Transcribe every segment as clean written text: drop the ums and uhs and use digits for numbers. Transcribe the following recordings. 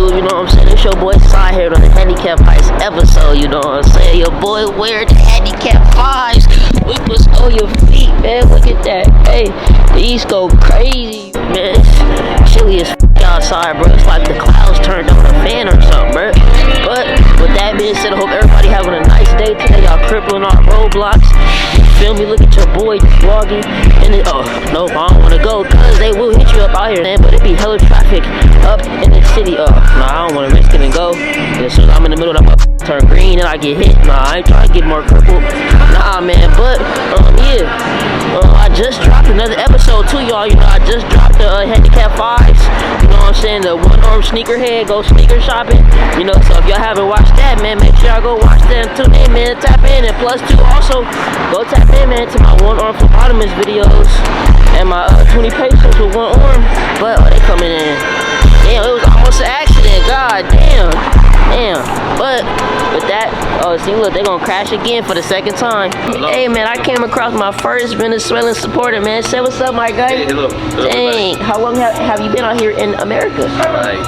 YouTube, you know what I'm saying? It's your boy Side here on the Handicap Ice episode, you know what I'm saying? Your boy wear the Handicap 5s. Look what's on your feet, man. Look at that. Hey, these go crazy, man. It's chilly as outside, bro. It's like the clouds turned on a fan or something, bro. But with that being said, I hope everybody having a nice day today. Y'all crippling our roadblocks. Feel me? Look at your boy vlogging. And then, oh, no, I don't want to go because they will hit you up out here, man. But it be hella traffic up in the city. Nah, I don't want to risk it and go. As soon as I'm in the middle, I'm gonna turn green and I get hit. Nah, I ain't trying to get more crippled. Nah, man. But, yeah. I just dropped another episode too, y'all. You know, I just dropped the Handicap 5s. You know what I'm saying? The one-arm sneakerhead, go sneaker shopping. You know, so if y'all haven't watched that, man, make sure y'all go watch that and tune in, man. Tap in. And plus, too, also, go tap in, man, to my one-arm phlebotomist videos and my 20 patients with one arm. But, they coming in. Damn, it was almost an accident. God damn. Damn. But with that, see, look, they're gonna crash again for the second time. Hey, man, I came across my first Venezuelan supporter, man. Say what's up, my guy. Hey, hello. Dang, how long have you been out here in America? Like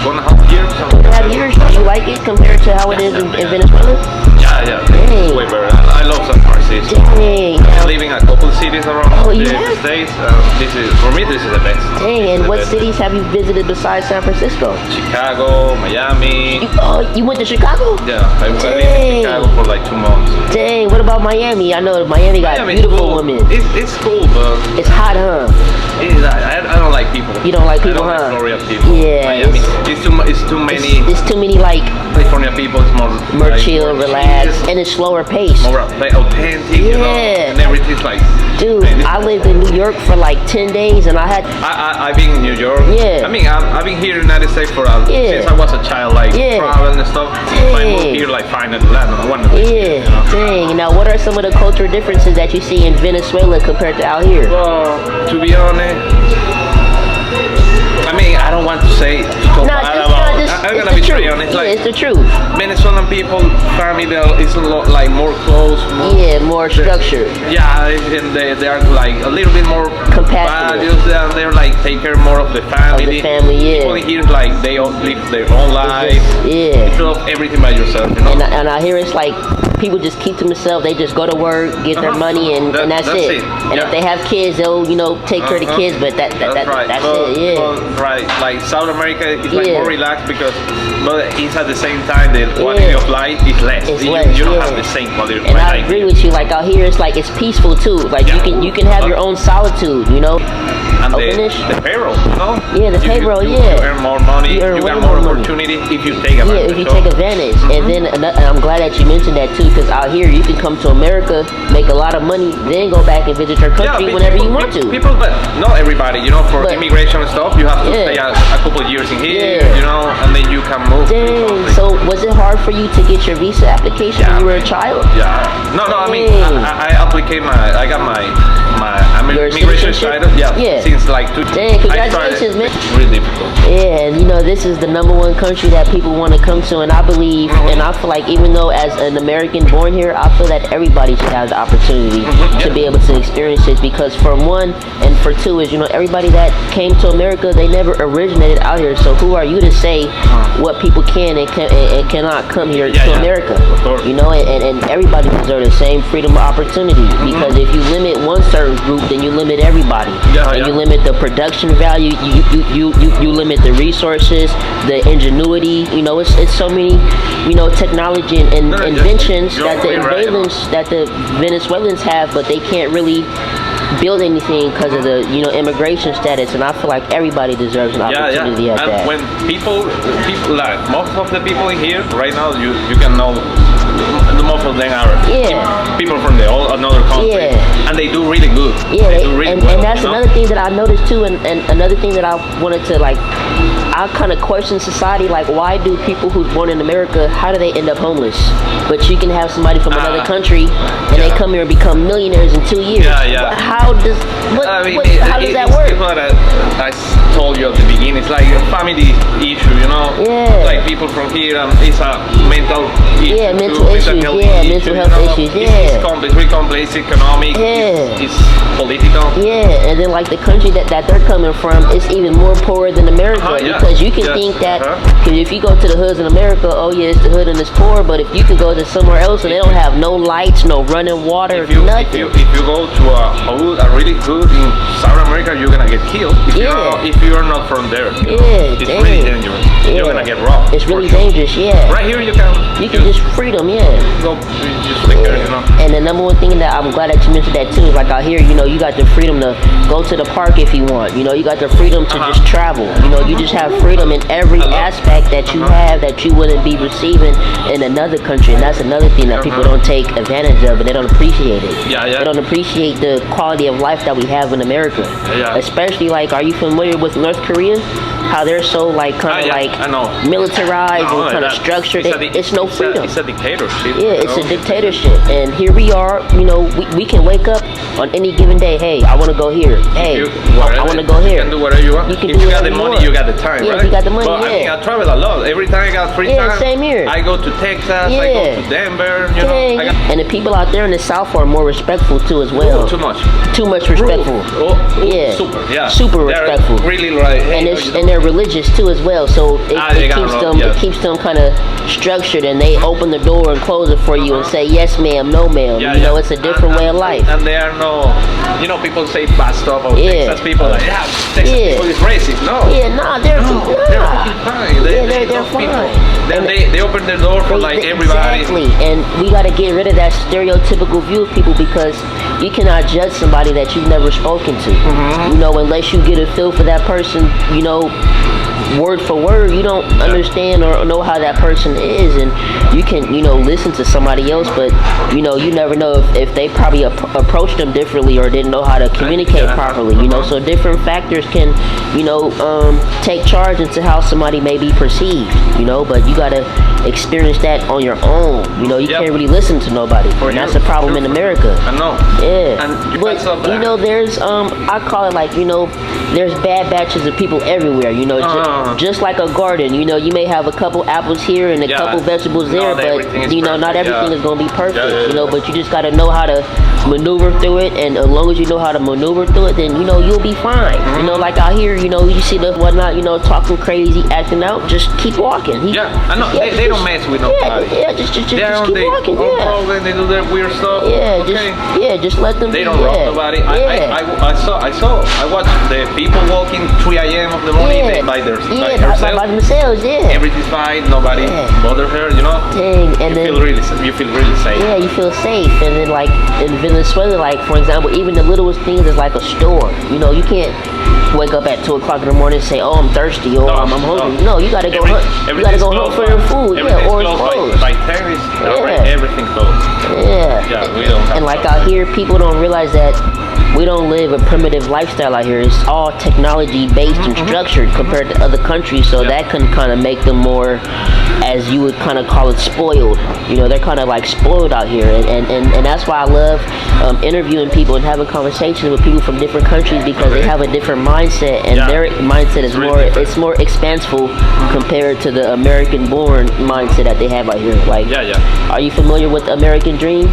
1.5 years. 1.5 years. Do you like it compared to how it is in Venezuela? Yeah. It's way better. I love San Francisco. Dang. I'm living in a couple of cities around the states. For me, this is the best. Dang, and what cities have you visited besides San Francisco? Chicago, Miami. You went to Chicago? Yeah, I lived in Chicago for like 2 months. Dang, what about Miami? I know Miami got beautiful women. It's cool, but it's hot, huh? I don't like people. You don't like people, I don't huh? like Florida people. Yeah. Miami. It's too many. It's too many, like, California people. It's more like, chill, relaxed, and it's slower paced. More like authentic, you know, and everything's like. Dude, I lived in New York for like 10 days, and I've been in New York. Yeah. I mean, I've been here in the United States for since I was a child, like traveling and stuff. I moved here like finding the land. I wanted to live here, you know? Dang. Now, what are some of the cultural differences that you see in Venezuela compared to out here? Well, to be honest, I mean, I don't want to say. I'm gonna be straight honest. Like, it's the truth. Venezuelan people, family, is a lot like more close. More structured. Yeah, and they are like a little bit more compassionate. And they're like take care more of the family. People here like they all live their own life. You do everything by yourself. You know? And I hear it's like people just keep to themselves. They just go to work, get their money, and that's it. And if they have kids, they'll take care of the kids. But that's it. Yeah. Right. Like South America is like more relaxed because, but it's at the same time the quality of life is less. You don't have the same quality of life. And I agree with you. Like out here, it's like it's peaceful too. Like you can have your own solitude. You know. And the payroll, you know? Yeah, the payroll, you earn more money, you got more opportunity if you take advantage. Yeah, if you take advantage. And then and I'm glad that you mentioned that too, because out here you can come to America, make a lot of money, then go back and visit your country whenever you want to. People, but not everybody, you know, for immigration and stuff, you have to stay a couple of years in here, you know, and then you can move. Dang, so was it hard for you to get your visa application when you were a child? Yeah. No, I mean, I got my immigration status, since like 2 years. Dang, congratulations, man. It's really difficult. Yeah, and you know, this is the #1 country that people want to come to, and I believe, and I feel like even though as an American born here, I feel that everybody should have the opportunity to be able to experience this, because for one, and for two is, you know, everybody that came to America, they never originated out here, so who are you to say what people can and cannot come here to America? You know, and everybody deserves the same freedom of opportunity, because if you limit one certain group, then you limit everybody. And you limit the production value, you limit the resources, the ingenuity, you know, it's so many, you know, technology and inventions that the Venezuelans have, but they can't really build anything because of the, you know, immigration status, and I feel like everybody deserves an opportunity at that. When people like most of the people in here right now, you can know the most of them are people from another country, and they do really good. They do really well, and that's another thing that I noticed too, and another thing that I wanted to like. I kind of question society, like why do people who's born in America, how do they end up homeless? But you can have somebody from another country and they come here and become millionaires in 2 years. How does that work? It's what I told you at the beginning, it's like a family issue, you know. Yeah. Like people from here, and it's a mental issue. Yeah, mental too, issues. mental health Yeah, issue, mental you health know? issues. It's complex, very complex, economic. Yeah. It's political. Yeah, and then like the country that they're coming from is even more poorer than America, Yeah. because you can think that because if you go to the hoods in America, oh yeah, it's the hood and it's poor, but if you can go to somewhere else and they don't have no lights, no running water, nothing. If you go to a hood, a really good in South America, you're gonna get killed. If you're not from there. Yeah, it's really dangerous. Yeah. You're gonna get robbed. It's really dangerous. Yeah. Right here, you can just freedom. Yeah. Go just live there, you know. And the number one thing that I'm glad that you mentioned that too is like out here, you know, you got the freedom to go to the park if you want. You know, you got the freedom to just travel. You know, you just have freedom in every aspect that you have that you wouldn't be receiving in another country. And that's another thing that people don't take advantage of, and they don't appreciate it. They don't appreciate the quality of life that we have in America. Especially like, are you familiar with North Korea? How they're so like kind of militarized and kind of structured. It's no freedom. It's a dictatorship. Yeah, it's a dictatorship. And here we are, you know, we can wake up on any given day. Hey, I want to go here. Hey, I want to go here. You can do whatever you want. You can if you got the money, you got the time, right? If you got the money, I mean, I travel a lot. Every time I got free time, same here. I go to Texas, I go to Denver, you know. And the people out there in the South are more respectful too as well. Too much. Too much respectful. Super respectful. Really right. Hey, and they're religious too as well. So it keeps them kind of structured, and they open the door and close it for you and say yes ma'am, no ma'am. You know, it's a different way of life. And there are no, you know, people say bad stuff about Texas people. Like, Texas people is racist. No. They're fine. They're fine. Then they open the door for like everybody. Exactly. And we got to get rid of that stereotypical view of people, because you cannot judge somebody that you've never spoken to. You know, unless you get a feel for that person, you know, word for word, you don't understand or know how that person is. And you can, you know, listen to somebody else, but you know, you never know if they probably approached them differently or didn't know how to communicate properly, you know. So different factors can, you know, take charge into how somebody may be perceived, you know. But you gotta experience that on your own. You know, you can't really listen to nobody, and that's a problem in America. I know. Yeah. And but you know, there's I call it like, you know, there's bad batches of people everywhere. You know, just like a garden. You know, you may have a couple apples here and a couple vegetables there, but you know, not everything is gonna be perfect. You know, but you just gotta know how to maneuver through it, and as long as you know how to maneuver through it, then you know you'll be fine. You know, like out here, you know, you see the whatnot, you know, talking crazy, acting out, just keep walking. I know. They don't mess with nobody. Just keep walking. Problem, they do their weird stuff. Just let them. They don't rob nobody. I watched the people walking 3 a.m. of the morning by themselves. Everything's fine. Nobody bother her. You know. You feel really safe. Yeah, you feel safe. And then like in Venezuela, like for example, even the littlest things is like a store. You know, you can't wake up at 2 o'clock in the morning and say, "Oh, I'm thirsty," or "I'm hungry." No, you gotta go hunt. You gotta go hunt for your food. Or it's closed. By 10 everything closed. We don't have. And like out here, people don't realize that we don't live a primitive lifestyle out here. It's all technology based and structured compared to other countries, so that can kind of make them more, as you would kind of call it, spoiled. You know, they're kind of like spoiled out here, and that's why I love interviewing people and having conversations with people from different countries, because they have a different mindset, and their mindset is more expansive compared to the American-born mindset that they have out here. Like, are you familiar with the American dream?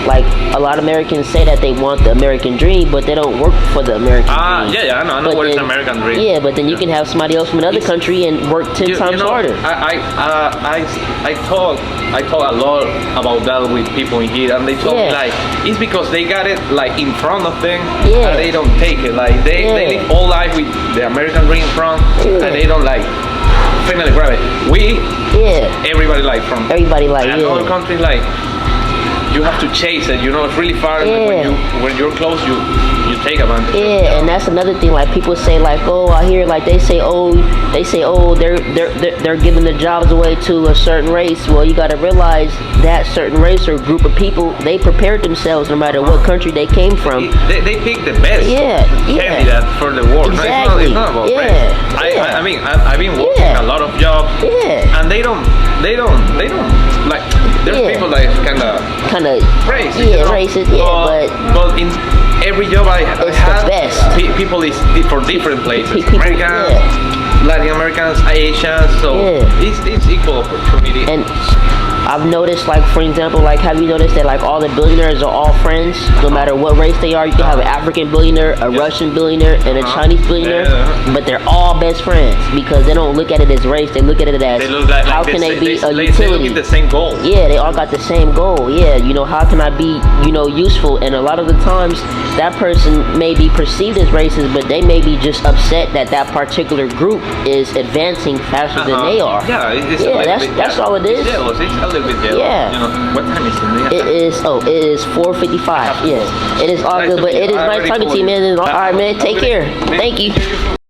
Like, a lot of Americans say that they want the American dream, but they don't work for the American dream. I know what is American dream. Yeah, but then you can have somebody else from another country and work 10 times harder. I talk a lot about that with people in here, and they told me like it's because they got it like in front of them, and they don't take it. Like they live all life with the American dream in front, and they don't like finally grab it. Everybody like from another country like. You have to chase it, you know, it's really far. When you're close, you take advantage. And that's another thing. Like people say, like, oh, I hear like they say, oh, they're giving the jobs away to a certain race. Well, you got to realize that certain race or group of people, they prepared themselves no matter what country they came from. They pick the best candidate for the war. Exactly. It's not about race. I mean, I've been working a lot of jobs, and they don't like. There's people like kind of kind of racist. Racist. Yeah, but in every job I had, the best. People is for different places. Americans, Latin Americans, Asians. So it's equal opportunity. And I've noticed, like, for example, like, have you noticed that, like, all the billionaires are all friends, no matter what race they are? You can have an African billionaire, a Russian billionaire, and a Chinese billionaire, but they're all best friends because they don't look at it as race. They look at it as how can they be a utility? They look at the same goal. Yeah, they all got the same goal. Yeah, you know, how can I be, you know, useful? And a lot of the times, that person may be perceived as racist, but they may be just upset that that particular group is advancing faster than they are. Yeah, that's all it is. It's jealous. It's a little bit jealous. Yeah. You know, what time is it? It is 4:55. Yes, it is all good, but it is nice talking to you, man. All right, man. Take care. Thank you.